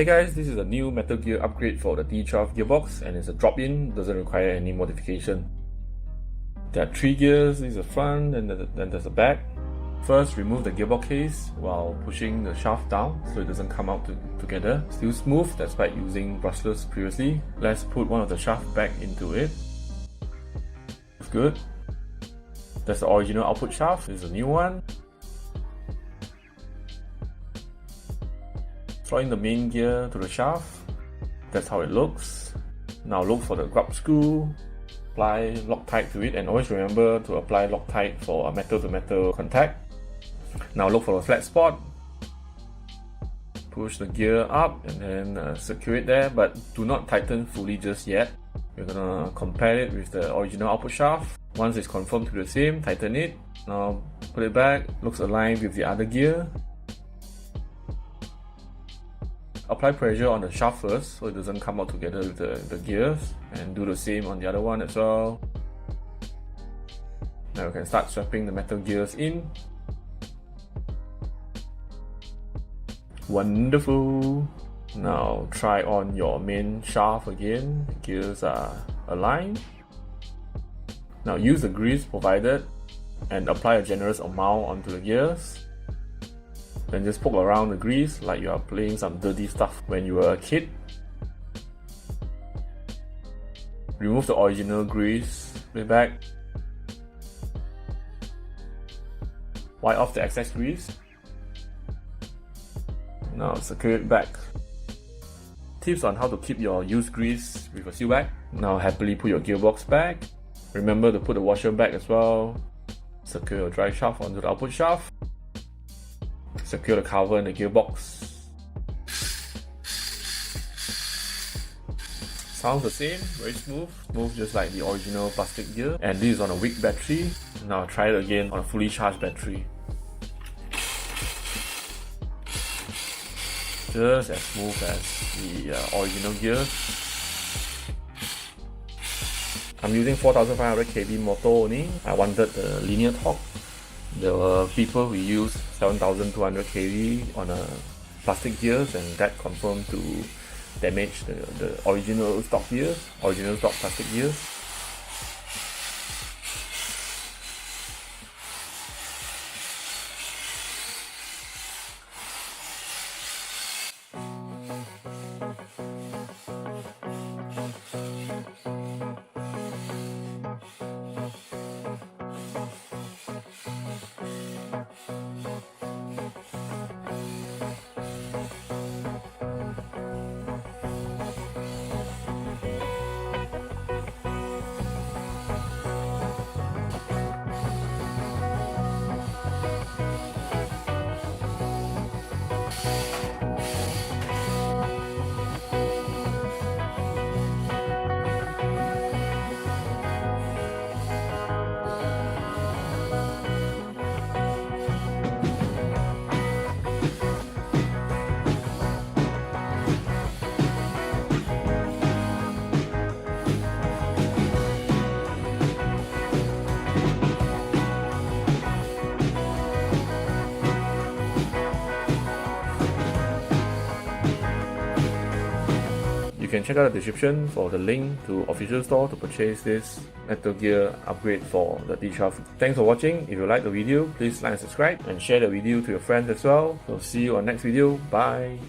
Hey guys, this is a new Metal Gear upgrade for the D12 gearbox and it's a drop-in, doesn't require any modification. There are 3 gears, this is the front and then there's the back. First, remove the gearbox case while pushing the shaft down so it doesn't come out together. Still smooth despite using brushless previously. Let's put one of the shaft back into it. It's good. That's the original output shaft, this is a new one. Slot in the main gear to the shaft. That's how it looks. Now look for the grub screw. Apply Loctite to it, and always remember to apply Loctite for a metal to metal contact. Now look for a flat spot. Push the gear up and then secure it there, but do not tighten fully just yet. We're gonna compare it with the original output shaft. Once it's confirmed to be the same, tighten it. Now put it back, looks aligned with the other gear. Apply pressure on the shaft first so it doesn't come out together with the gears, and do the same on the other one as well. Now we can start swapping the metal gears in. Wonderful! Now try on your main shaft again, the gears are aligned. Now use the grease provided and apply a generous amount onto the gears. Then just poke around the grease like you are playing some dirty stuff when you were a kid. Remove the original grease, put it back. Wipe off the excess grease. Now secure it back. Tips on how to keep your used grease with a seal bag. Now happily put your gearbox back. Remember to put the washer back as well. Secure your drive shaft onto the output shaft. Secure the cover in the gearbox. Sounds the same, very smooth. Smooth just like the original plastic gear. And this is on a weak battery. Now try it again on a fully charged battery. Just as smooth as the original gear. I'm using 4500 kV motor only. I wanted the linear torque. There were people who used 7200 kV on a plastic gears, and that confirmed to damage the original stock gears, original stock plastic gears. You can check out the description for the link to official store to purchase this Metal Gear upgrade for the D12. Thanks for watching. If you like the video, please like and subscribe and share the video to your friends as well. So see you on next video. Bye!